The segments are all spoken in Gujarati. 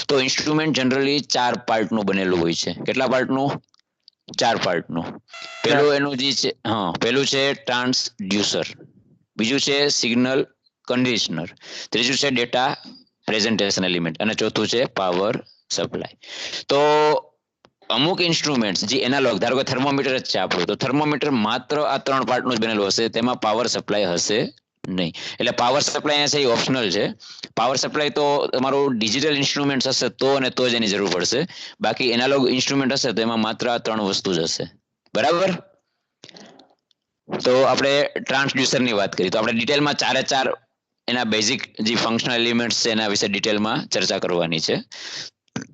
તો ઇન્સ્ટ્રુમેન્ટ જનરલી 4 પાર્ટનું બનેલું હોય છે. કેટલા પાર્ટનું? 4 પાર્ટનું. પહેલું એનું જે છે પહેલું છે ટ્રાન્સડ્યુસર, બીજું છે સિગ્નલ કન્ડિશનર, ત્રીજું છે ડેટા પ્રેઝન્ટેશન એલિમેન્ટ અને ચોથું છે પાવર સપ્લાય. તો અમુક ઇન્સ્ટ્રુમેન્ટ્સ જે એનાલોગ, ધારો કે થર્મોમીટર જ છે આપણું, તો થર્મોમીટર માત્ર આ 3 પાર્ટનું જ બનેલું હશે, તેમાં પાવર સપ્લાય હશે નહીં. એટલે પાવર સપ્લાય છે એ ઓપ્શનલ છે. પાવર સપ્લાય તો તમારું ડિજિટલ ઇન્સ્ટ્રુમેન્ટ હશે તો અને તો જ એની જરૂર પડશે. બાકી એનાલોગ ઇન્સ્ટ્રુમેન્ટ હશે તો એમાં માત્ર આ 3 વસ્તુ જ હશે. બરાબર. તો આપણે ટ્રાન્સડ્યુસરની વાત કરીએ તો આપણે ડિટેલમાં 4 એના બેઝિક જે ફંક્શનલ એલિમેન્ટ્સ છે એના વિશે ડિટેલમાં ચર્ચા કરવાની છે.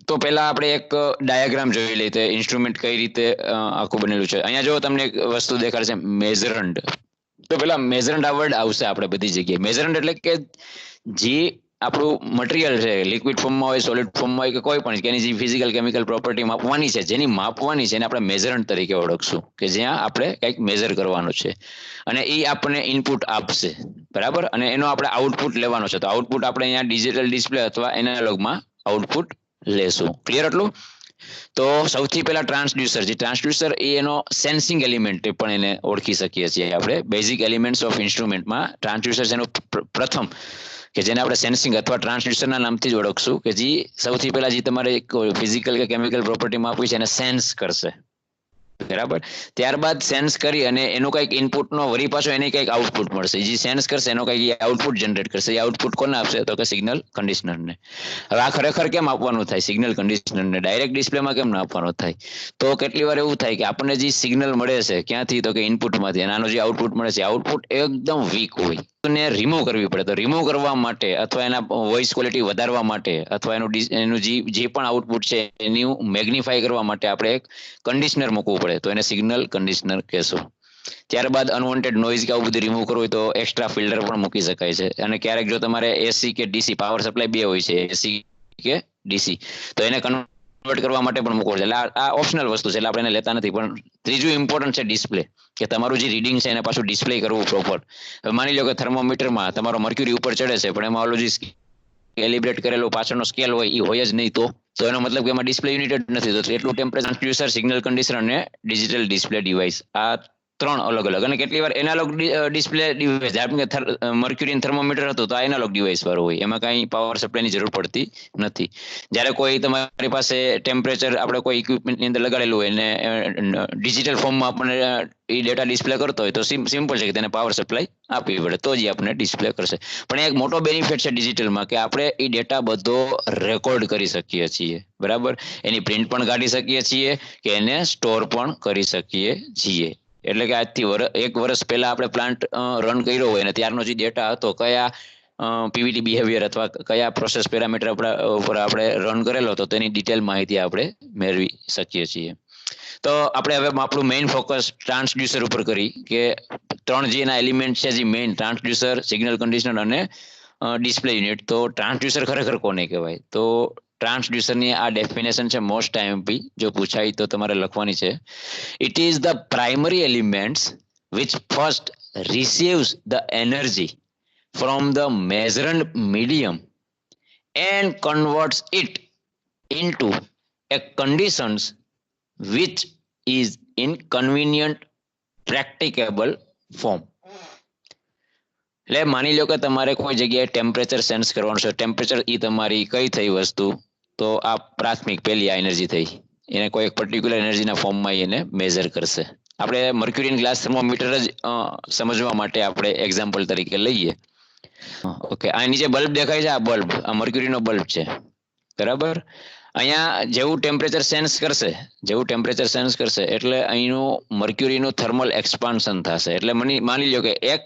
તો પહેલા આપણે એક ડાયાગ્રામ જોઈ લઈએ, ઇન્સ્ટ્રુમેન્ટ કઈ રીતે આખું બનેલું છે. અહીંયા જો તમને એક વસ્તુ દેખાડશે મેઝરન્ડ. તો પેલા મેઝરન્ડ આ વર્ડ આવશે આપણે બધી જગ્યાએ. મેઝરન્ડ એટલે કે જે આપણું મટીરિયલ છે, લિક્વિડ ફોર્મમાં હોય, સોલિડ ફોર્મમાં હોય કે કોઈ પણ, કે એની જે ફિઝિકલ કેમિકલ પ્રોપર્ટી માપવાની છે, જેની માપવાની છે એને આપણે મેઝરન્ટ તરીકે ઓળખશું, કે જ્યાં આપણે કંઈક મેઝર કરવાનું છે અને એ આપણને ઇનપુટ આપશે. બરાબર. અને એનો આપણે આઉટપુટ લેવાનો છે. તો આઉટપુટ આપણે અહીંયા ડિજિટલ ડિસ્પ્લે અથવા એનાલોગમાં આઉટપુટ લેશું. ક્લિયર એટલું? તો સૌથી પહેલા ટ્રાન્સડ્યુસર, જે ટ્રાન્સડ્યુસર એ એનો સેન્સિંગ એલિમેન્ટ પણ એને ઓળખી શકીએ છીએ આપણે. બેઝિક એલિમેન્ટ્સ ઓફ ઇન્સ્ટ્રુમેન્ટમાં ટ્રાન્સડ્યુસર એનું પ્રથમ, કે જેને આપણે સેન્સિંગ અથવા ટ્રાન્સડ્યુસરના નામથી જ ઓળખશું, કે જે સૌથી પહેલા જે તમારે એક ફિઝિકલ કે કેમિકલ પ્રોપર્ટીમાં આપવી છે એને સેન્સ કરશે. બરાબર. ત્યારબાદ સેન્સ કરી અને એનું કંઈક ઇનપુટનો વળી પાછો એને કંઈક આઉટપુટ મળશે. જે સેન્સ કરશે એનો કંઈક આઉટપુટ જનરેટ કરશે. એ આઉટપુટ કોને આપશે? તો કે સિગ્નલ કન્ડિશનરને. હવે આ ખરેખર કેમ આપવાનું થાય સિગ્નલ કન્ડિશનરને? ડાયરેક્ટ ડિસ્પ્લેમાં કેમ ના આપવાનું થાય? તો કેટલી વાર એવું થાય કે આપણને જે સિગ્નલ મળે છે ક્યાંથી? તો કે ઇનપુટમાંથી. અને આનો જે આઉટપુટ મળે છે આઉટપુટ એકદમ વીક હોય, ને રિમૂવ કરવી પડે. તો રિમૂવ કરવા માટે અથવા એના વોઇસ ક્વોલિટી વધારવા માટે અથવા એનું જે પણ આઉટપુટ છે એનું મેગ્નિફાય કરવા માટે આપણે એક કન્ડિશનર મૂકવું પડે. તો એને સિગ્નલ કન્ડિશનર કહેશું. ત્યારબાદ અનવોન્ટેડ નોઇઝ કે આવું બધું રિમૂવ કરવું હોય તો એક્સ્ટ્રા ફિલ્ટર પણ મૂકી શકાય છે. અને ક્યારેક જો તમારે એસી કે ડીસી, પાવર સપ્લાય બે હોય છે, એસી કે ડીસી, તો એને કન્વર્ટ કરવા માટે પણ મૂકવું છે. એટલે આ ઓપ્શનલ વસ્તુ છે, એટલે આપણે એને લેતા નથી. પણ ત્રીજું ઇમ્પોર્ટન્ટ છે ડિસ્પ્લે, કે તમારું જે રીડિંગ છે એને પાછું ડિસ્પ્લે કરવું પ્રોપર. હવે માની લો કે થર્મોમીટરમાં તમારો મર્ક્યુરી ઉપર ચડે છે, પણ એમાં ઓલું જે કેલિબ્રેટ કરેલો પાછળનો સ્કેલ હોય એ હોય જ નહીં, તો એનો મતલબ કે એમાં ડિસ્પ્લે યુનિટ જ નથી. તો એટલું ટેમ્પરેચર, ટ્રાન્સડ્યુસર, સિગ્નલ કન્ડિશનર અને ડિજિટલ ડિસ્પ્લે ડિવાઇસ, આ 3 અલગ અલગ. અને કેટલી વાર એનાલોગ ડિસ્પ્લે ડિવાઇસ, જેમ કે મર્ક્યુરી થર્મોમીટર હતું તો આ એનાલોગ ડિવાઇસ વાળું હોય, એમાં કાંઈ પાવર સપ્લાયની જરૂર પડતી નથી. જ્યારે કોઈ તમારી પાસે ટેમ્પરેચર આપણે કોઈ ઇક્વિપમેન્ટની અંદર લગાડેલું હોય અને ડિજિટલ ફોર્મમાં આપણને એ ડેટા ડિસ્પ્લે કરતો હોય તો સિમ્પલ છે કે તેને પાવર સપ્લાય આપવી પડે તો જ આપણને ડિસ્પ્લે કરશે. પણ એક મોટો બેનિફિટ છે ડિજિટલમાં, કે આપણે એ ડેટા બધો રેકોર્ડ કરી શકીએ છીએ. બરાબર. એની પ્રિન્ટ પણ કાઢી શકીએ છીએ કે એને સ્ટોર પણ કરી શકીએ છીએ. એટલે કે આજથી 1 વર્ષ પહેલા આપણે પ્લાન્ટ રન કર્યો હોય અને ત્યારનો જે ડેટા હતો, કયા પીવીટી બિહેવિયર અથવા કયા પ્રોસેસ પેરામીટર ઉપર આપણે રન કરેલો હતો તેની ડિટેલ માહિતી આપણે મેળવી શકીએ છીએ. તો આપણે હવે આપણું મેઇન ફોકસ ટ્રાન્સડ્યુસર ઉપર કરી, કે 3 જે એના એલિમેન્ટ છે, જે મેઇન ટ્રાન્સડ્યુસર, સિગ્નલ કન્ડિશનર અને ડિસ્પ્લે યુનિટ. તો ટ્રાન્સડ્યુસર ખરેખર કોને કહેવાય? તો ટ્રાન્સડ્યુસરની આ ડેફિનેશન છે, મોસ્ટ આઈએમપી, જો પૂછાય તો તમારે લખવાની છે. It is the primary elements which first receives the energy from the measured medium and converts it into a conditions which is in convenient practicable form. એટલે માની લો કે તમારે કોઈ જગ્યાએ ટેમ્પરેચર સેન્સ કરવાનું છે. ટેમ્પરેચર એ તમારી કઈ થઈ વસ્તુ? તો આ પ્રાથમિક પહેલી આ એનર્જી થઈ, એને કોઈ એક પર્ટિક્યુલર એનર્જીના ફોર્મમાં એને મેઝર કરશે. આપણે મર્ક્યુરી ગ્લાસ થર્મોમીટર જ સમજવા માટે આપણે એક્ઝામ્પલ તરીકે લઈએ. ઓકે, આ નીચે બલ્બ દેખાય છે, આ બલ્બ, આ મર્ક્યુરીનો બલ્બ છે. બરાબર. અહીંયા જેવું ટેમ્પરેચર સેન્સ કરશે એટલે અહીંનું મર્ક્યુરીનું થર્મલ એક્સપાન્શન થશે. એટલે માની લો કે એક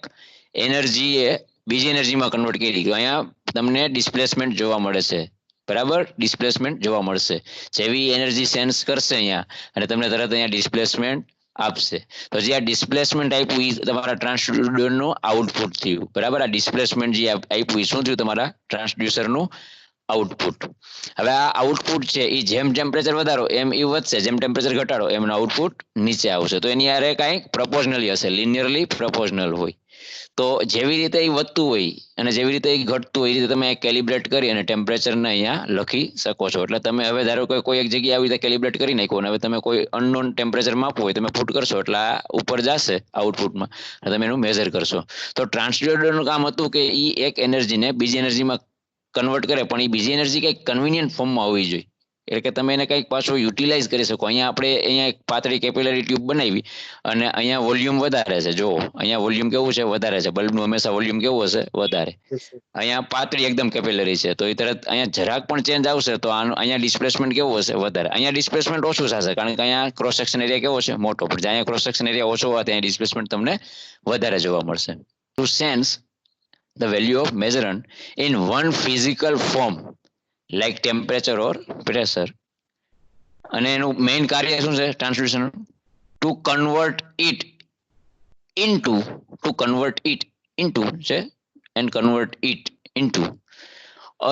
એનર્જી એ બીજી એનર્જીમાં કન્વર્ટ કરી. અહીંયા તમને ડિસ્પ્લેસમેન્ટ જોવા મળે છે. બરાબર. ડિસ્પ્લેસમેન્ટ જોવા મળશે. જેવી એનર્જી સેન્સ કરશે અહીંયા અને તમને તરત અહીંયા ડિસ્પ્લેસમેન્ટ આપશે. તો જે આ ડિસ્પ્લેસમેન્ટ આપ્યું એ તમારા ટ્રાન્સડ્યુસરનું આઉટપુટ થયું. બરાબર. આ ડિસ્પ્લેસમેન્ટ જે આપ્યું એ શું થયું? તમારા ટ્રાન્સડ્યુસરનું આઉટપુટ. હવે આ આઉટપુટ છે એ જેમ ટેમ્પરેચર વધારો એમ એ વધશે, જેમ ટેમ્પરેચર ઘટાડો એમનું આઉટપુટ નીચે આવશે. તો એની યારે કાંઈક પ્રપોઝનલી હશે, લિનિયરલી પ્રપોઝનલ હોય. તો જેવી રીતે એ વધતું હોય અને જેવી રીતે એ ઘટતું હોય એ રીતે તમે કેલિબ્રેટ કરી અને ટેમ્પરેચરને અહીંયા લખી શકો છો. એટલે તમે હવે ધારો કે કોઈ એક જગ્યાએ આવી રીતે કેલિબ્રેટ કરી નાખ્યું અને હવે તમે કોઈ અનનોન ટેમ્પરેચર માપવું હોય તમે પુટ કરશો એટલે આ ઉપર જશે આઉટપુટમાં અને તમે એનું મેઝર કરશો. તો ટ્રાન્સડ્યુસરનું કામ હતું કે એ એક એનર્જીને બીજી એનર્જીમાં કન્વર્ટ કરે, પણ એ બીજી એનર્જી કંઈક કન્વિનિયન્ટ ફોર્મમાં હોવી જોઈએ. એટલે કે તમે એને કંઈક પાછું યુટિલાઇઝ કરી શકો. અહીંયા એક પાતળી કેપિલરી ટ્યુબ બનાવી અને અહીંયા વોલ્યુમ વધારે છે. જો અહીંયા વોલ્યુમ કેવું છે? વધારે છે. બલ્બનું હંમેશા વોલ્યુમ કેવું હશે? વધારે. અહીંયા પાતળી એકદમ કેપિલરી છે, તો એ તરત અહીંયા જરાક પણ ચેન્જ આવશે તો અહીંયા ડિસ્પ્લેસમેન્ટ કેવું હશે? વધારે. અહીંયા ડિસ્પ્લેસમેન્ટ ઓછું થશે કારણ કે અહીંયા ક્રોસ સેક્શન એરિયા કેવો છે? મોટો. પણ જ્યાં અહીંયા ક્રોસ સેક્શન એરિયા ઓછો હોવાથી અહીંયા ડિસ્પ્લેસમેન્ટ તમને વધારે જોવા મળશે. To sense the value of measurement in one physical form like temperature or pressure. અને એનું મેઇન કાર્ય શું છે transducer? Two convert it into છે and convert it into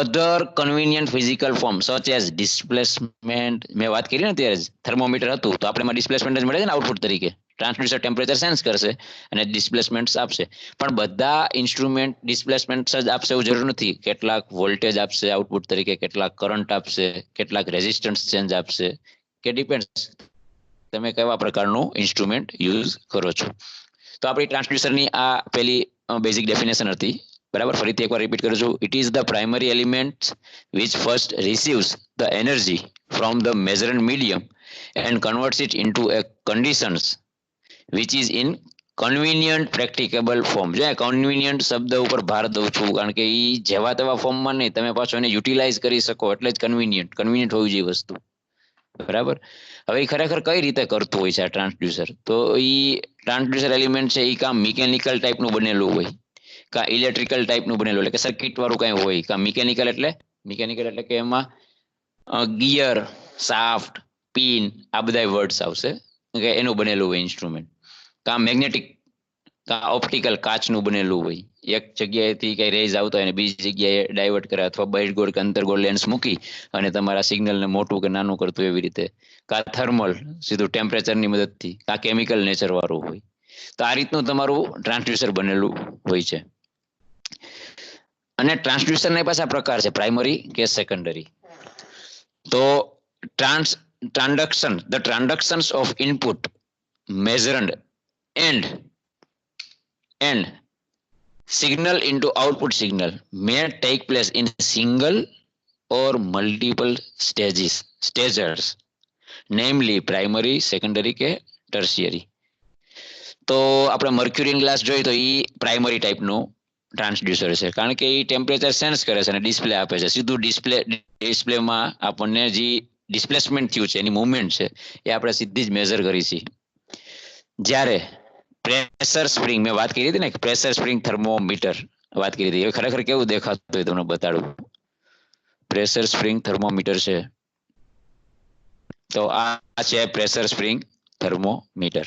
other convenient physical form such as displacement. મેં વાત કરી ને ત્યારે થર્મોમીટર હતું તો આપણે એમાં ડિસ્પ્લેસમેન્ટ જ મળે છે ને આઉટપુટ તરીકે. ટ્રાન્સડ્યુસર ટેમ્પરેચર સેન્સ કરશે અને ડિસ્પ્લેસમેન્ટ આપશે. પણ બધા ઇન્સ્ટ્રુમેન્ટ ડિસ્પ્લેસમેન્ટ જ આપશે એવું જરૂર નથી. કેટલાક વોલ્ટેજ આપશે આઉટપુટ તરીકે, કેટલાક કરંટ આપશે, કેટલાક રેઝિસ્ટન્સ ચેન્જ આપશે, કે ડિપેન્ડ્સ તમે કેવા પ્રકારનું ઇન્સ્ટ્રુમેન્ટ યુઝ કરો છો. તો આપણી ટ્રાન્સડ્યુસરની આ પેલી બેઝિક ડેફિનેશન હતી. બરાબર, ફરીથી એકવાર રિપીટ કરું છું. It is the primary element which first receives the energy from the measured medium and converts it into a conditions which is in convenient practicable form. જો કન્વિનિયન્ટ શબ્દ ઉપર ભાર દઉં છું કારણ કે એ જેવા તેવા ફોર્મમાં નહીં, તમે પાછો એને યુટિલાઇઝ કરી શકો એટલે જ કન્વિનિયન્ટ હોવી જોઈએ વસ્તુ. બરાબર. હવે એ ખરેખર કઈ રીતે કરતું હોય છે આ ટ્રાન્સડ્યુસર? તો એ ટ્રાન્સડ્યુસર એલિમેન્ટ છે એ કાં મિકેનિકલ ટાઈપનું બનેલું હોય, કાં ઇલેક્ટ્રિકલ ટાઈપનું બનેલું, એટલે કે સર્કિટ વાળું કઈ હોય, કાં મિકેનિકલ એટલે કે એમાં ગિયર, સાફ્ટ, પિન આ બધા વર્ડ્સ આવશે કે એનું બનેલું હોય ઇન્સ્ટ્રુમેન્ટ. કાં મેગ્નેટિક, કાં ઓપ્ટિકલ કાચનું બનેલું હોય, એક જગ્યાએથી કઈ રેઝ આવતો હોય અને બીજી જગ્યાએ ડાયવર્ટ કરે, અથવા બહિર્ગોળ કે અંતર્ગોળ લેન્સ મૂકી અને તમારા સિગ્નલને મોટું કે નાનું કરતું એવી રીતે, કાં થર્મલ સીધું ટેમ્પરેચરની મદદથી, કાં કેમિકલ નેચર વાળું હોય. તો આ રીતનું તમારું ટ્રાન્સડ્યુસર બનેલું હોય છે. અને ટ્રાન્સડ્યુસરના પાછા પ્રકાર છે, પ્રાઇમરી કે સેકન્ડરી. તો the transductions of input measured and signal into output signal may take place in single or multiple stages, namely primary, secondary કે tertiary. તો આપણે મર્ક્યુરી ગ્લાસ જોઈએ તો એ પ્રાઇમરી ટાઈપનું ટ્રાન્સડ્યુસર છે કારણ કે એ ટેમ્પરેચર સેન્સ કરે છે અને ડિસ્પ્લે આપે છે. સીધું ડિસ્પ્લેમાં આપણને જે ડિસ્પ્લેસમેન્ટ થયું છે એની મુવમેન્ટ છે એ આપણે સીધી જ મેઝર કરી છે. જ્યારે પ્રેશર સ્પ્રિંગ, મેં વાત કરી હતી ને, પ્રેશર સ્પ્રિંગ થર્મોમીટર વાત કરી હતી, એ ખરેખર કેવું દેખાતું હોય તમને બતાડું. પ્રેશર સ્પ્રિંગ થર્મોમીટર છે, તો આ છે પ્રેશર સ્પ્રિંગ થર્મોમીટર.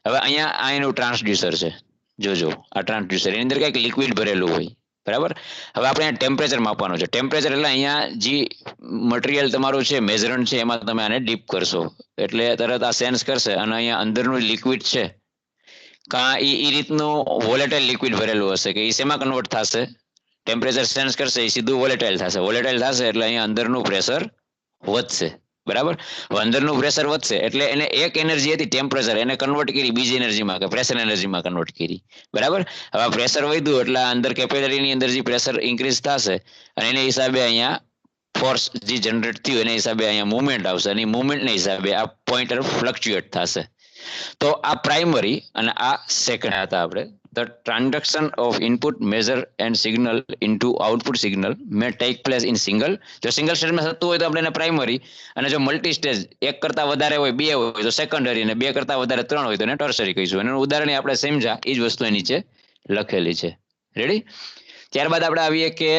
હવે અહીંયા એનું ટ્રાન્સડ્યુસર છે. જોજો આ ટ્રાન્સડ્યુસર, એની અંદર કંઈક લિક્વિડ ભરેલું હોય. બરાબર. હવે આપણે ટેમ્પરેચર માપવાનું છે. ટેમ્પરેચર એટલે અહીંયા જે મટીરિયલ તમારું છે, મેઝરન્ટ છે, એમાં તમે આને ડીપ કરશો એટલે તરત આ સેન્સ કરશે અને અહીંયા અંદરનું લિક્વિડ છે કાં એ રીતનું વોલેટાઇલ લિક્વિડ ભરેલું હશે કે એ શેમાં કન્વર્ટ થશે? ટેમ્પરેચર સેન્સ કરશે એ સીધું વોલેટાઇલ થશે એટલે અહીંયા અંદરનું પ્રેશર વધશે. બરાબર. અંદરનું પ્રેશર વધશે એટલે એને એક એનર્જી હતી ટેમ્પરેચર, એને કન્વર્ટ કરી બીજી એનર્જીમાં કે પ્રેશર એનર્જીમાં કન્વર્ટ કરી. બરાબર. હવે પ્રેશર વધ્યું એટલે અંદર કેપિલરીની અંદર જે પ્રેશર ઇન્ક્રીઝ થશે અને એના હિસાબે અહીંયા ફોર્સ જે જનરેટ થયું એના હિસાબે અહીંયા મુવમેન્ટ આવશે અને મુવમેન્ટના હિસાબે આ પોઇન્ટર ફ્લક્ચ્યુએટ થશે. તો આ પ્રાઇમરી અને આ સેકન્ડ હતા આપણે. The transduction of input measure and signal into output signal may take place in single. જો સિંગલ સ્ટેજમાં થતું હોય તો આપણે એને પ્રાઇમરી, અને જો મલ્ટી સ્ટેજ એક કરતા વધારે હોય, બે હોય તો સેકન્ડરી, અને બે કરતા વધારે ત્રણ હોય તો એને ટર્શરી કહીશું. એનું ઉદાહરણ આપણે સમજ્યા એ જ વસ્તુ નીચે લખેલી છે. રેડી. ત્યારબાદ આપણે આવીએ કે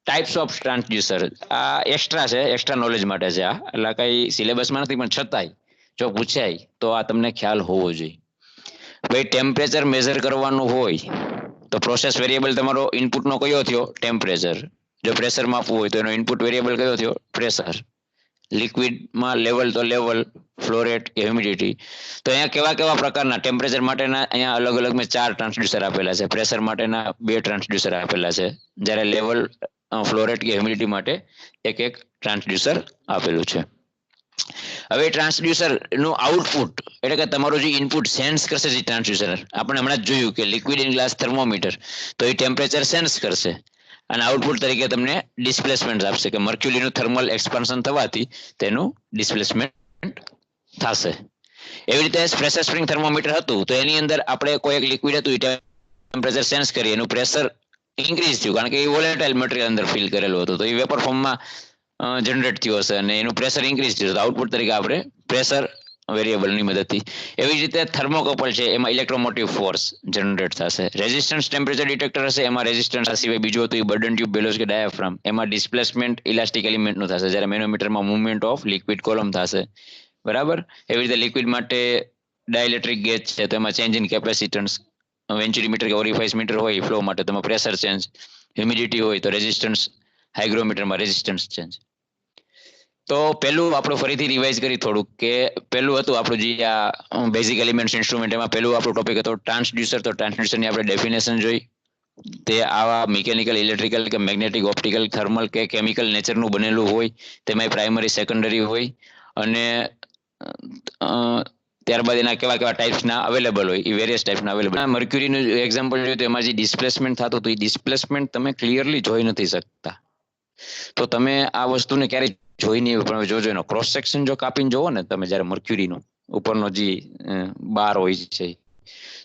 ટાઈપ્સ ઓફ ટ્રાન્સડ્યુસર. આ એક્સ્ટ્રા છે, એક્સ્ટ્રા નોલેજ માટે છે આ, એટલે કઈ સિલેબસમાં નથી પણ છતાંય જો પૂછાય તો આ તમને ખ્યાલ હોવો જોઈએ. ભાઈ ટેમ્પરેચર મેઝર કરવાનું હોય તો પ્રોસેસ વેરિયેબલ તમારો ઇનપુટનો કયો થયો? ટેમ્પરેચર. જો પ્રેશર માપવું હોય તો એનો ઇનપુટ વેરિયેબલ કયો થયો? પ્રેશર. લિક્વિડમાં લેવલ તો લેવલ, ફ્લો રેટ કે હ્યુમિડિટી. તો અહીંયા કેવા કેવા પ્રકારના ટેમ્પરેચર માટેના અહીંયા અલગ અલગ મેં 4 ટ્રાન્સડ્યુસર આપેલા છે, પ્રેશર માટેના 2 ટ્રાન્સડ્યુસર આપેલા છે, જ્યારે લેવલ, ફ્લો રેટ કે હ્યુમિડિટી માટે એક ટ્રાન્સડ્યુસર આપેલું છે. હવે ટ્રાન્સડ્યુસર નું આઉટપુટ એટલે કે તમારું જે ઇનપુટ સેન્સ કરશે, જે ટ્રાન્સડ્યુસર આપણે હમણાં જ જોયું કે લિક્વિડ ઇન ગ્લાસ થર્મોમીટર, તો એ ટેમ્પરેચર સેન્સ કરશે અને આઉટપુટ તરીકે તમને ડિસ્પ્લેસમેન્ટ આપશે કે મર્ક્યુરીનું થર્મલ એક્સપાન્શન થવાથી તેનું ડિસ્પ્લેસમેન્ટ થશે. એવી રીતે પ્રેશર સ્પ્રિંગ થર્મોમીટર હતું તો એની અંદર આપણે કોઈ એક લિક્વિડ હતું, ટેમ્પરેચર સેન્સ કરી, એનું પ્રેશર ઇન્ક્રીઝ થયું કારણ કે એ વોલેટાઇલ મટીરિયલ અંદર ફિલ કરેલું હતું, તો એ વેપર ફોર્મમાં જનરેટ થયું હશે અને એનું પ્રેશર ઇન્ક્રીઝ થયું, તો આઉટપુટ તરીકે આપણે પ્રેશર વેરિયેબલની મદદથી. એવી જ રીતે થર્મોકપલ છે, એમાં ઇલેક્ટ્રોમોટિવ ફોર્સ જનરેટ થશે. રેઝિસ્ટન્સ ટેમ્પરેચર ડિટેક્ટર હશે, એમાં રેઝિસ્ટન્સ સિવાય બીજું હતું એ બર્ડન ટ્યુબ, બેલોસ કે ડાયાફ્રામ, એમાં ડિસ્પ્લેસમેન્ટ ઇલાસ્ટિક એલિમેન્ટનું થશે, જ્યારે મેનોમીટરમાં મુવમેન્ટ ઓફ લિક્વિડ કોલમ થશે. બરાબર. એવી રીતે લિક્વિડ માટે ડાયઇલેક્ટ્રિક ગેજ છે, તો એમાં ચેન્જ ઇન કેપેસિટન્સ, વેન્ચુરીમીટર કે ઓરિફાઇસ મીટર હોય ફ્લો માટે, તેમાં પ્રેશર ચેન્જ, હ્યુમિડિટી હોય તો રેઝિસ્ટન્સ, હાઇગ્રોમીટરમાં રેઝિસ્ટન્સ ચેન્જ. તો પેલું આપણે ફરીથી રિવાઇઝ કરી થોડુંક કે પેલું હતું આપણું જે આ બેઝિક એલિમેન્ટ્સ ઇન્સ્ટ્રુમેન્ટ, એમાં પેલું આપણો ટોપિક હતો ટ્રાન્સડ્યુસર. તો ટ્રાન્સડ્યુસરની આપણે ડેફિનેશન જોઈ, તે આવા મિકેનિકલ, ઇલેક્ટ્રિકલ કે મેગ્નેટિક, ઓપ્ટિકલ, થર્મલ કે કેમિકલ નેચરનું બનેલું હોય, તેમાં પ્રાઇમરી, સેકન્ડરી હોય અને ત્યારબાદ એના કેવા કેવા ટાઈપ્સના અવેલેબલ હોય, એ વેરિયસ ટાઈપ્સના અવેલેબલ. મર્ક્યુરીનું એક્ઝામ્પલ જોઈએ તો એમાં જે ડિસ્પ્લેસમેન્ટ થતું હતું, એ ડિસ્પ્લેસમેન્ટ તમે ક્લિયરલી જોઈ નથી શકતા. તો તમે આ વસ્તુને ક્યારેય જોઈ નહીં, પણ જોજો એનો ક્રોસ સેક્શન જો કાપીને જોવો ને તમે, જ્યારે મર્ક્યુરીનો ઉપરનો જે બાર હોય છે,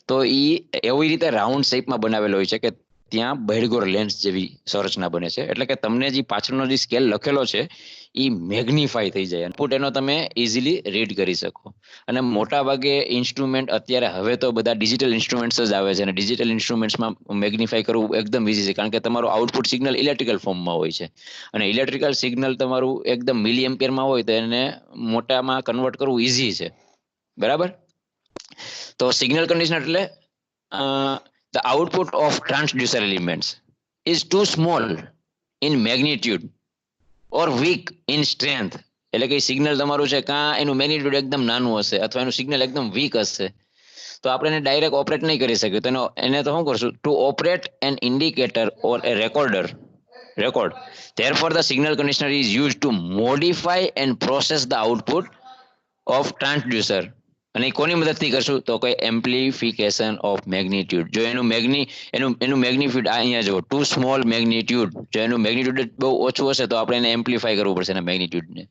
તો એ એવી રીતે રાઉન્ડ શેપમાં બનાવેલો હોય છે કે ત્યાં બહિર્ગોળ લેન્સ જેવી સંરચના બને છે, એટલે કે તમને જે પાછળનો જે સ્કેલ લખેલો છે એ મેગ્નિફાય થઈ જાય, ઇનપુટ એનો તમે ઇઝીલી રીડ કરી શકો. અને મોટા ભાગે ઇન્સ્ટ્રુમેન્ટ અત્યારે હવે તો બધા ડિજિટલ ઇન્સ્ટ્રુમેન્ટ્સ જ આવે છે, અને ડિજિટલ ઇન્સ્ટ્રુમેન્ટ્સમાં મેગ્નિફાય કરવું એકદમ ઇઝી છે, કારણ કે તમારું આઉટપુટ સિગ્નલ ઇલેક્ટ્રિકલ ફોર્મમાં હોય છે, અને ઇલેક્ટ્રિકલ સિગ્નલ તમારું એકદમ મિલી એમ્પિયરમાં હોય તો એને મોટામાં કન્વર્ટ કરવું ઇઝી છે. બરાબર. તો સિગ્નલ કન્ડિશનર એટલે the output of transducer elements is too small in magnitude or weak in strength. એટલે કે સિગ્નલ તમારું છે કાં એનું મેગ્નિટ્યુડ એકદમ નાનું હશે અથવા એનું સિગ્નલ એકદમ વીક હશે, તો આપણે એને ડાયરેક્ટ ઓપરેટ નહીં કરી શકીએ. તો એને તો શું કરશું? To operate an indicator or a record. Therefore, the signal conditioner is used to modify and process the output of transducer. અને કોની મદદથી કરશું? તો કોઈ એમ્પ્લિફિકેશન ઓફ મેગ્નિટ્યુડ. જો એનું મેગ્નિટ્યુડ અહીંયા જો ટુ સ્મોલ મેગ્નિટ્યુડ, જો એનું મેગ્નિટ્યુડ બહુ ઓછું હશે તો આપણે એને એમ્પ્લિફાય કરવું પડશે એના મેગ્નિટ્યુડને.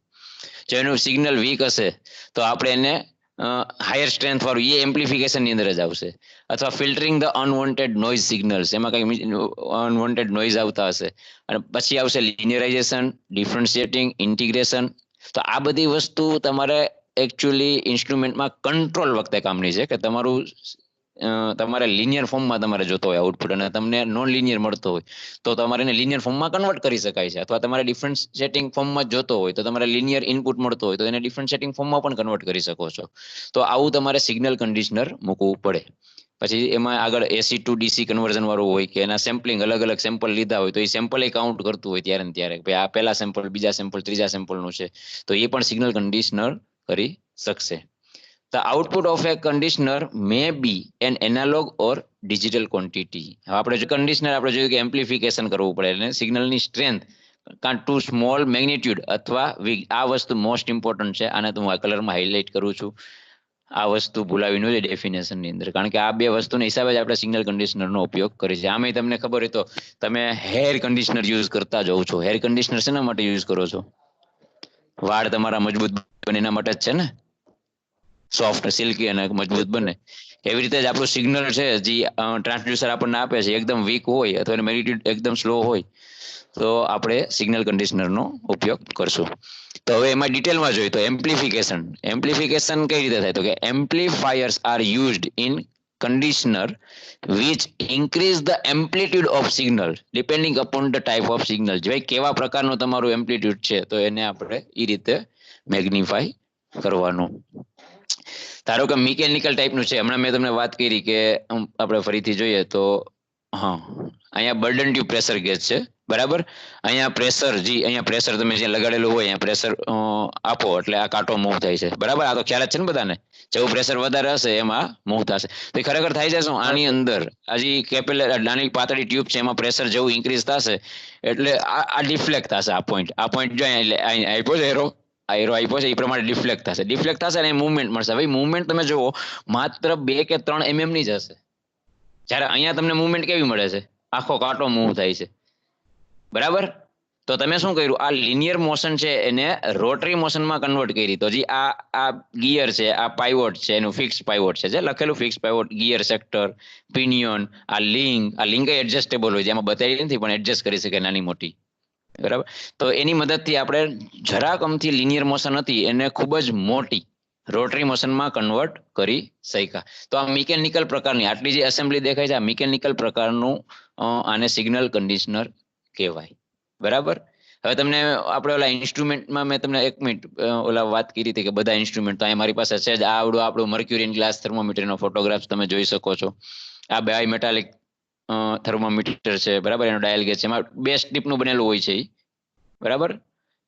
જો એનું સિગ્નલ વીક હશે તો આપણે એને હાયર સ્ટ્રેન્થ વાળું, એ એમ્પ્લિફિકેશનની અંદર જ આવશે. અથવા filtering the unwanted noise signals, એમાં કંઈક અનવોન્ટેડ નોઇઝ આવતા હશે. અને પછી આવશે લિનિયરાઇઝેશન, ડિફરન્શિએટિંગ, ઇન્ટિગ્રેશન. તો આ બધી વસ્તુ તમારે એકચ્યુઅલી ઇન્સ્ટ્રુમેન્ટમાં કંટ્રોલ વખતે કામની છે, કે તમારે લિનિયર ફોર્મમાં તમારે જોતો હોય આઉટપુટ અને તમને નોન લિનિયર મળતો હોય તો તમારે એને લિનિયર ફોર્મમાં કન્વર્ટ કરી શકાય છે, અથવા તમારે ડિફરન્શિએટિંગ ફોર્મમાં જોતો હોય તો તમારે લિનિયર ઇનપુટ મળતો હોય તો એને ડિફરન્શિએટિંગ ફોર્મમાં પણ કન્વર્ટ કરી શકો છો. તો આવું તમારે સિગ્નલ કન્ડિશનર મૂકવું પડે. પછી એમાં આગળ એસી ટુ ડીસી કન્વર્ઝન વાળું હોય કે એના સેમ્પલિંગ, અલગ અલગ સેમ્પલ લીધા હોય તો એ સેમ્પલ એ કાઉન્ટ કરતું હોય ત્યારે ને ત્યારે, ભાઈ આ પહેલા સેમ્પલ, બીજા સેમ્પલ, ત્રીજા સેમ્પલનું છે, તો એ પણ સિગ્નલ કન્ડિશનર કરી શકશે. The output of a conditioner may be an analog or digital quantity. હવે આપણે જો કન્ડિશનર આપણે જોયું કે એમ્પ્લિફિકેશન કરવું પડે એટલે સિગ્નલની સ્ટ્રેન્થ કાં ટુ સ્મોલ મેગ્નિટ્યુડ અથવા વીક. આ વસ્તુ મોસ્ટ ઇમ્પોર્ટન્ટ છે, આને તો હું આ કલરમાં હાઇલાઇટ કરું છું. આ વસ્તુ ભૂલાવી ન જોઈએ ડેફિનેશનની અંદર, કારણ કે આ બે વસ્તુના હિસાબે જ આપણે સિગ્નલ કન્ડિશનરનો ઉપયોગ કરીએ છીએ. આમે તમને ખબર હોય તો તમે હેર કન્ડિશનર યુઝ કરતા જ હોવ છો. હેર કન્ડિશનર શેના માટે યુઝ કરો છો? વાળ તમારા મજબૂત બને એના માટે જ છે ને, સોફ્ટ, સિલ્કી અને મજબૂત બને. એવી રીતે જ આપણું સિગ્નલ છે જે ટ્રાન્સડ્યુસર આપણને આપે છે એકદમ વીક હોય અથવા એનું મેગ્નિટ્યુડ એકદમ સ્લો હોય તો આપણે સિગ્નલ કન્ડિશનરનો ઉપયોગ કરશું. તો હવે એમાં ડિટેલમાં જોઈએ તો એમ્પ્લિફિકેશન કઈ રીતે થાય? તો કે amplifiers are used in conditioner which increase the amplitude of signal depending upon the type of signal. જે કેવા પ્રકારનું તમારું એમ્પ્લિટ્યુડ છે તો એને આપણે એ રીતે મેગ્નિફાય કરવાનું. ધારો કે મિકેનિકલ ટાઈપનું છે, હમણાં મેં તમને વાત કરી કે આપણે ફરીથી જોઈએ તો હા, અહીંયા બર્ડન ટ્યુબ પ્રેશર ગેજ છે, બરાબર. અહીંયા પ્રેશર અહીંયા પ્રેશર તમે જે લગાડેલું હોય અહીંયા પ્રેશર આપો એટલે આ કાંટો મૂવ થાય છે, બરાબર. આ તો ખ્યાલ જ છે ને બધાને. જેવું પ્રેશર વધારે હશે એમાં મૂવ થશે. તો ખરેખર થાય છે શું, આની અંદર હજી કેપિલર નાની પાતળી ટ્યુબ છે એમાં પ્રેશર જેવું ઇન્ક્રીઝ થશે એટલે આ ડિફ્લેક્ટ થશે. આ પોઈન્ટ જો અહીંયા આપ્યો છે એરો, આ એરો આપ્યો છે એ પ્રમાણે ડિફ્લેક્ટ થશે અને મુવમેન્ટ મળશે. હવે મુવમેન્ટ તમે જુઓ માત્ર 2 કે 3 mm ની જ હશે, જ્યારે અહીંયા તમને મુવમેન્ટ કેવી મળે છે, આખો કાંટો મૂવ થાય છે, બરાબર. તો તમે શું કર્યું, આ લિનિયર મોશન છે એને રોટરી મોશનમાં કન્વર્ટ કરી. તો આ ગિયર છે, આ પાઇવોટ છે, એનું ફિક્સ પાઇવોટ છે, જે લખેલું fix pivot, gear sector, pinion, આ લિંક એડજસ્ટેબલ હોય છે, એમાં બતાવી નથી પણ એડજસ્ટ કરી શકે નાની મોટી, બરાબર. તો એની મદદથી આપણે જરાક અમથી લિનિયર મોશન હતી એને ખૂબ જ મોટી રોટરી મોશનમાં કન્વર્ટ કરી શક્યા. તો આ મિકેનિકલ પ્રકારની આટલી જે એસેમ્બલી દેખાય છે આ મિકેનિકલ પ્રકારનું આને સિગ્નલ કન્ડિશનર કહેવાય, બરાબર. હવે તમને આપણે ઓલા ઇન્સ્ટ્રુમેન્ટમાં મેં તમને 1 મિનિટ ઓલા વાત કરી હતી કે બધા ઇન્સ્ટ્રુમેન્ટ, તો અહીંયા મારી પાસે છે જ આપણું મર્ક્યુરી ગ્લાસ થર્મોમીટરનો ફોટોગ્રાફ્સ તમે જોઈ શકો છો. આ બાય મેટાલિક થર્મોમીટર છે, બરાબર. એનો ડાયલ ગેજ છે, એમાં 2 સ્ટ્રીપનું બનેલું હોય છે, બરાબર.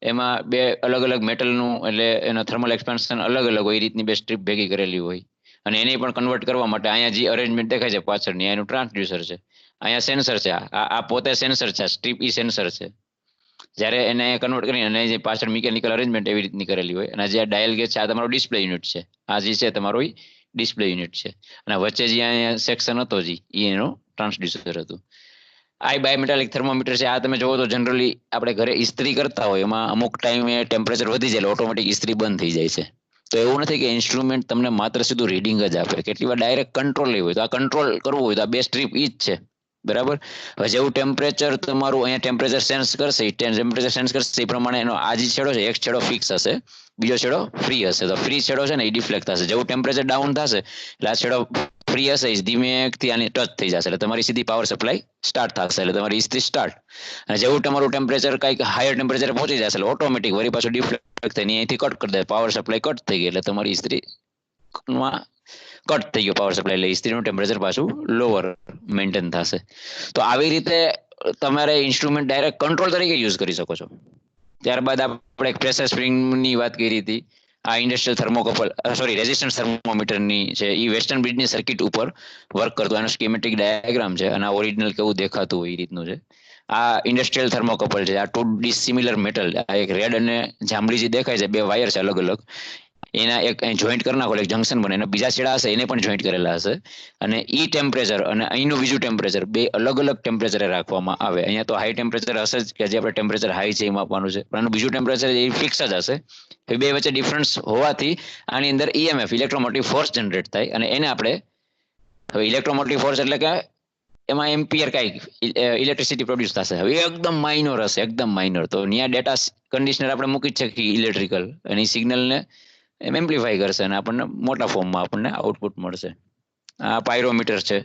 એમાં 2 અલગ અલગ મેટલનું એટલે એનો થર્મલ એક્સપાન્શન અલગ હોય, એ રીતની 2 સ્ટ્રીપ ભેગી કરેલી હોય. અને એને પણ કન્વર્ટ કરવા માટે અહીંયા જે અરેન્જમેન્ટ દેખાય છે પાછળની, એનું ટ્રાન્સડ્યુસર છે, અહીંયા સેન્સર છે, આ પોતે સેન્સર છે, સ્ટ્રીપ સેન્સર છે. જ્યારે એને કન્વર્ટ કરીને અને જે પાછળ મિકેનિકલ અરેન્જમેન્ટ એવી રીતની કરેલી હોય. અને જે આ ડાયલ ગેજ છે આ તમારો ડિસ્પ્લે યુનિટ છે, આ જે છે તમારું ડિસ્પ્લે યુનિટ છે. અને વચ્ચે જે અહીંયા સેક્શન હતો એનો ટ્રાન્સડ્યુસર હતું. આ બાયોમેટાલિક થર્મોમીટર છે. આ તમે જોવો તો જનરલી આપણે ઘરે ઇસ્ત્રી કરતા હોય એમાં અમુક ટાઈમે ટેમ્પરેચર વધી જાય એટલે ઓટોમેટિક ઇસ્ત્રી બંધ થઈ જાય છે. તો એવું નથી કે ઇન્સ્ટ્રુમેન્ટ તમને માત્ર સીધું રીડિંગ જ આપે, કેટલી વાર ડાયરેક્ટ કંટ્રોલ લેવું હોય તો આ કંટ્રોલ કરવું હોય તો આ 2 સ્ટ્રીપ ઈ જ છે, બરાબર. હવે જેવું ટેમ્પરેચર તમારું અહીંયા ટેમ્પરેચર સેન્સ કરશે એ પ્રમાણે એનો આ જે છેડો છે એક છેડો ફિક્સ હશે, બીજો છેડો ફ્રી હશે. તો ફ્રી છેડો છે ને એ ડિફ્લેક્ટ થશે. જેવું ટેમ્પરેચર ડાઉન થશે એટલે આ છેડો ફ્રી હશે એ ધીમેથી આની ટચ થઈ જશે એટલે તમારી સીધી પાવર સપ્લાય સ્ટાર્ટ થશે, એટલે તમારી ઇસ્ત્રી સ્ટાર્ટ. અને જેવું તમારું ટેમ્પરેચર કંઈક હાયર ટેમ્પરેચર પહોંચી જશે એટલે ઓટોમેટિક વળી પાછું ડિફ્લેક્ટ થઈને અહીંથી કટ કરી દે, પાવર સપ્લાય કટ થઈ ગઈ એટલે તમારી ઇસ્ત્રીમાં કટ થઈ ગયો પાવર સપ્લાય, એટલે ઇસ્ત્રીનું ટેમ્પરેચર પાછું લોઅર મેન્ટેન થશે. તો આવી રીતે તમારે ઇન્સ્ટ્રુમેન્ટ ડાયરેક્ટ કંટ્રોલ તરીકે યુઝ કરી શકો છો. ત્યારબાદ આપણે પ્રેશર સ્પ્રિંગની વાત કરી હતી. આ ઇન્ડસ્ટ્રીયલ થર્મોકપલ રેઝિસ્ટન્સ થર્મોમીટરની છે, એ વેસ્ટર્ન બ્રિજની સર્કિટ ઉપર વર્ક કરતો એનો સ્કીમેટિક ડાયાગ્રામ છે અને આ ઓરિજિનલ કેવું દેખાતું હોય એ રીતનું છે. આ ઇન્ડસ્ટ્રીયલ થર્મોકપલ છે. આ 2 ડિસિમિલર મેટલ, આ એક રેડ અને જાંબલી જે દેખાય છે 2 વાયર છે અલગ અલગ, એના એક જોઈન્ટ કરી નાખો એક જંકશન બને, એના બીજા છેડા હશે એને પણ જોઈન્ટ કરેલા હશે. અને ઈ ટેમ્પરેચર અને અહીંનું બીજું ટેમ્પરેચર 2 અલગ અલગ ટેમ્પરેચરે રાખવામાં આવે. અહીંયા તો હાઈ ટેમ્પરેચર હશે જ કે જે આપણે ટેમ્પરેચર હાઈ છે એ માપવાનું છે, પણ આનું બીજું ટેમ્પરેચર એ ફિક્સ જ હશે. એ 2 વચ્ચે ડિફરન્સ હોવાથી આની અંદર EMF ઇલેક્ટ્રોમોટિવ ફોર્સ જનરેટ થાય અને એને આપણે હવે ઇલેક્ટ્રોમોટિવ ફોર્સ એટલે કે એમાં એમ્પિયર કાંઈક ઇલેક્ટ્રિસિટી પ્રોડ્યુસ થશે. હવે એકદમ માઇનોર હશે, એકદમ માઇનોર. તો ત્યાં ડેટા કન્ડિશનર આપણે મૂકી જ શકીએ ઇલેક્ટ્રિકલ, અને એ સિગ્નલને એમ્પ્લીફાઈ કરશે અને આપણને મોટા ફોર્મમાં આપણને આઉટપુટ મળશે. આ પાયરોમીટર છે,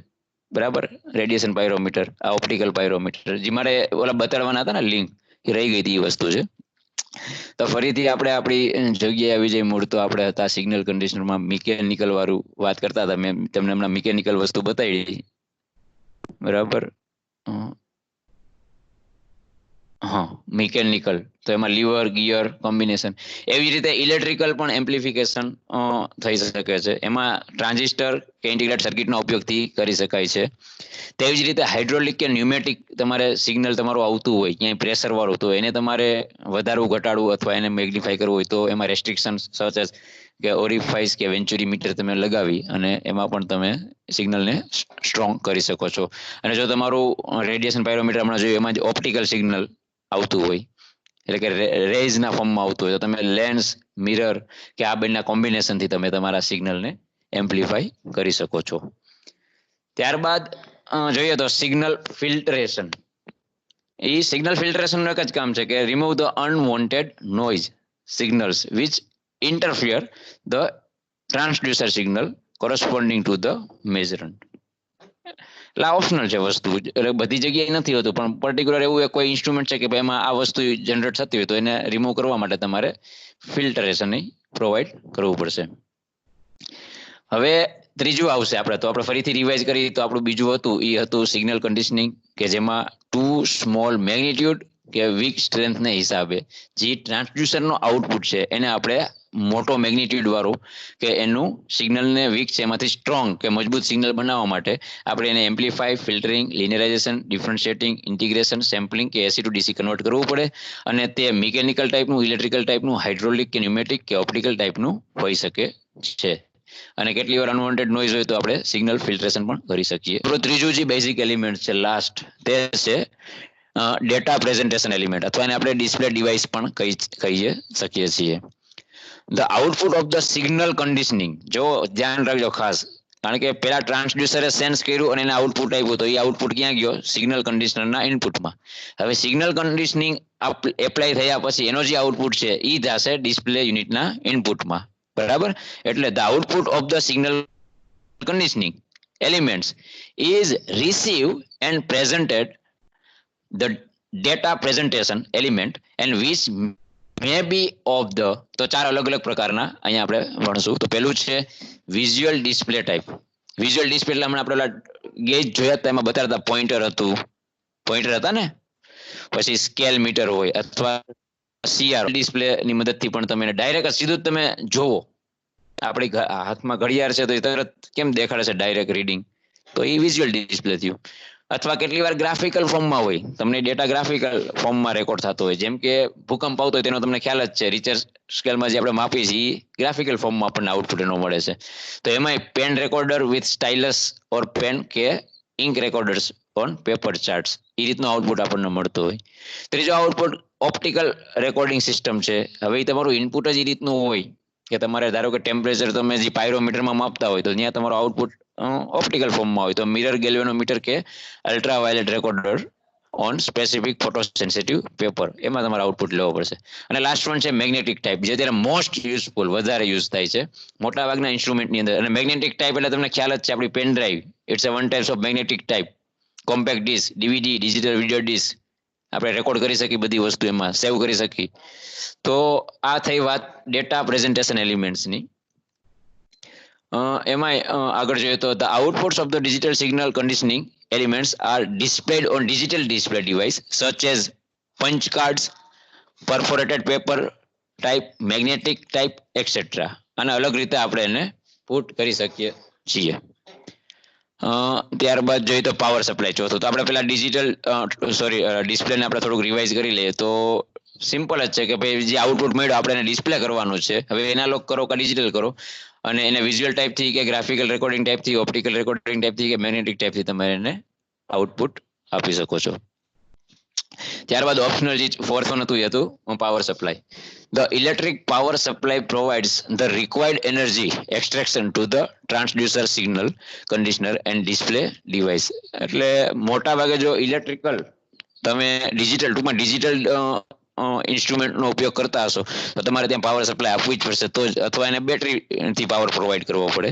બરાબર, રેડિયેશન પાયરોમીટર, આ ઓપ્ટિકલ પાયરોમીટર. જે મારે ઓલા બતાડવાના હતા ને લિંક, એ રહી ગઈ હતી એ વસ્તુ છે. તો ફરીથી આપણે આપણી જગ્યાએ આવી જઈએ. મૂળ તો આપણે હતા સિગ્નલ કન્ડિશનરમાં મિકેનિકલ વાળું વાત કરતા હતા. મેં તમને હમણાં મિકેનિકલ વસ્તુ બતાવી, બરાબર. હા, મિકેનિકલ તો એમાં લીવર ગિયર કોમ્બિનેશન. એવી રીતે ઇલેક્ટ્રિકલ પણ એમ્પ્લિફિકેશન થઈ શકે છે. એમાં ટ્રાન્ઝિસ્ટર કે ઇન્ટિગ્રેટેડ સર્કિટનો ઉપયોગથી કરી શકાય છે. તેવી જ રીતે હાઇડ્રોલિક કે ન્યુમેટિક તમારે સિગ્નલ તમારું આવતું હોય ક્યાંય પ્રેશર વાળું, તો એને તમારે વધારવું ઘટાડવું અથવા એને મેગ્નિફાઈ કરવું હોય તો એમાં રેસ્ટ્રિક્શન સચ એઝ કે ઓરિફાઇસ કે વેન્ચુરી મીટર તમે લગાવી અને એમાં પણ તમે સિગ્નલને સ્ટ્રોંગ કરી શકો છો. અને જો તમારું રેડિયેશન પાયરોમીટર હમણાં જોયું એમાં જ ઓપ્ટિકલ સિગ્નલ આવતું હોય એટલે કે રેઝના ફોર્મમાં આવતું હોય તો તમે લેન્સ, મિરર કે આ બંનેના કોમ્બિનેશનથી તમે તમારા સિગ્નલને એમ્પ્લિફાઈ કરી શકો છો. ત્યારબાદ જોઈએ તો સિગ્નલ ફિલ્ટરેશન. એ સિગ્નલ ફિલ્ટરેશનનું એક જ કામ છે કે remove the unwanted noise signals which interfere the transducer signal corresponding to the measurand. એટલે આ ઓપ્શનલ છે વસ્તુ, એટલે બધી જગ્યાએ નથી હોતું, પણ પર્ટિક્યુલર એવું કોઈ ઇન્સ્ટ્રુમેન્ટ છે કે ભાઈ એમાં આ વસ્તુ જનરેટ થતી હોય તો એને રિમૂવ કરવા માટે તમારે ફિલ્ટરેશન પ્રોવાઈડ કરવું પડશે. હવે ત્રીજું આવશે આપણે તો આપણે ફરીથી રિવાઇઝ કરીએ તો આપણું બીજું હતું એ હતું સિગ્નલ કન્ડિશનિંગ કે જેમાં ટુ સ્મોલ મેગ્નિટ્યુડ કે વીક સ્ટ્રેન્થને હિસાબે જે ટ્રાન્સડ્યુસરનો આઉટપુટ છે એને આપણે મોટો મેગ્નિટ્યુડ વાળું કે એનું સિગ્નલને વીક છે એમાંથી સ્ટ્રોંગ કે મજબૂત સિગ્નલ બનાવવા માટે આપણે એને amplify, filtering, linearization, differentiating, integration, sampling કે એસી ટુ ડીસી કન્વર્ટ કરવું પડે અને તે મિકેનિકલ ટાઈપનું, ઇલેક્ટ્રિકલ ટાઈપનું, હાઇડ્રોલિક કે ન્યુમેટિક કે ઓપ્ટિકલ ટાઈપનું હોઈ શકે છે. અને કેટલી વાર અનવોન્ટેડ નોઇઝ હોય તો આપણે સિગ્નલ ફિલ્ટરેશન પણ કરી શકીએ. ત્રીજું જે બેઝિક એલિમેન્ટ છે લાસ્ટ તે છે ડેટા પ્રેઝન્ટેશન એલિમેન્ટ અથવા એને આપણે ડિસ્પ્લે ડિવાઇસ પણ કહી શકીએ છીએ. The output of the signal conditioning, જો ધ્યાન રાખજો ખાસ, કારણ કે પેલા ટ્રાન્સડ્યુસરે સેન્સ કર્યું અને એને આઉટપુટ આપ્યું તો એ આઉટપુટ ક્યાં ગયો? સિગ્નલ કન્ડિશનરના ઇનપુટમાં. હવે સિગ્નલ કન્ડિશનિંગ એપ્લાય થયા પછી એનો જે આઉટપુટ છે એ જશે ડિસ્પ્લે યુનિટના ઇનપુટમાં. બરાબર? એટલે the output of the signal conditioning elements is received and presented the data presentation element and which may be of the, તો ચાર અલગ અલગ પ્રકારના અહીંયા આપણે ભણશું. તો પેલું છે visual display type. Visual display એટલે હમણાં આપણે ગેજ જોયા હતા એમાં બતાવતા પોઈન્ટર હતા ને, પછી સ્કેલ મીટર હોય અથવા સીઆર ડિસ્પ્લે ની મદદથી પણ તમે ડાયરેક્ટ સીધું જ તમે જોવો. આપણી હાથમાં ઘડિયાળ છે તો એ તરત કેમ દેખાડે છે ડાયરેક્ટ રીડિંગ, તો એ વિઝ્યુઅલ ડિસ્પ્લે થયું. અથવા કેટલી વાર ગ્રાફિકલ ફોર્મમાં હોય, તમને ડેટા ગ્રાફિકલ ફોર્મમાં રેકોર્ડ થતો હોય, જેમ કે ભૂકંપ આવતો હોય તેનો તમને ખ્યાલ જ છે, રિચર સ્કેલમાં જે આપણે માપીએ છીએ એ ગ્રાફિકલ ફોર્મમાં આપણને આઉટપુટ એનો મળે છે. તો એમાં pen recorder with stylus or pen કે ink recorders on paper charts, એ રીતનું આઉટપુટ આપણને મળતું હોય. ત્રીજો આઉટપુટ ઓપ્ટિકલ રેકોર્ડિંગ સિસ્ટમ છે. હવે એ તમારું ઇનપુટ જ એ રીતનું હોય કે તમારે ધારો કે ટેમ્પરેચર તમે જે પાયરોમીટરમાં માપતા હોય તો ત્યાં તમારો આઉટપુટ ઓપ્ટિકલ ફોર્મમાં હોય તો મિરર ગેલ્વેનોમીટર કે ultraviolet recorder on specific photo sensitive paper, એમાં તમારે આઉટપુટ લેવો પડશે. અને લાસ્ટ વન છે મેગ્નેટિક ટાઈપ, જે અત્યારે મોસ્ટ યુઝફુલ વધારે યુઝ થાય છે મોટા ભાગના ઇન્સ્ટ્રુમેન્ટની અંદર. અને મેગ્નેટિક ટાઈપ એટલે તમને ખ્યાલ જ છે આપણી pen drive, it's a one types of magnetic type. Compact disc, DVD, digital video disc, આપણે રેકોર્ડ કરી શકીએ બધી વસ્તુ એમાં સેવ કરી શકીએ. તો આ થઈ વાત ડેટા પ્રેઝન્ટેશન એલિમેન્ટ્સની. એમાં આગળ જોઈએ તો the outputs of the digital signal conditioning elements are displayed on digital display device such as punch cards, perforated paper type, magnetic type, etc. અને અલગ રીતે આપણે એને પુટ કરી શકીએ છીએ. ત્યારબાદ જોઈએ તો પાવર સપ્લાય ચોથું. તો આપણે પેલા ડિજિટલ ડિસ્પ્લેને આપણે થોડુંક રિવાઇઝ કરી લઈએ તો સિમ્પલ જ છે કે ભાઈ જે આઉટપુટ મળ્યો આપણે એને ડિસ્પ્લે કરવાનું છે. હવે એનાલોગ કરો કે ડિજિટલ કરો, અને એને વિઝ્યુઅલ ટાઈપથી કે ગ્રાફિકલ રેકોર્ડિંગ ટાઈપથી, ઓપ્ટિકલ રેકોર્ડિંગ ટાઈપથી કે મેગ્નેટિક ટાઈપથી તમે એને આઉટપુટ આપી શકો છો. ત્યારબાદ ઓપ્શનલ જે ફોર્થ વન હતું power supply. The electric power supply provides the required energy extraction to the transducer signal conditioner and display device. એટલે મોટા ભાગે જો ઇલેક્ટ્રિકલ તમે ટૂંકમાં ડિજિટલ ઇન્સ્ટ્રુમેન્ટનો ઉપયોગ કરતા હશો તો તમારે ત્યાં પાવર સપ્લાય આપવી જ પડશે તો જ, અથવા એને બેટરીથી પાવર પ્રોવાઈડ કરવો પડે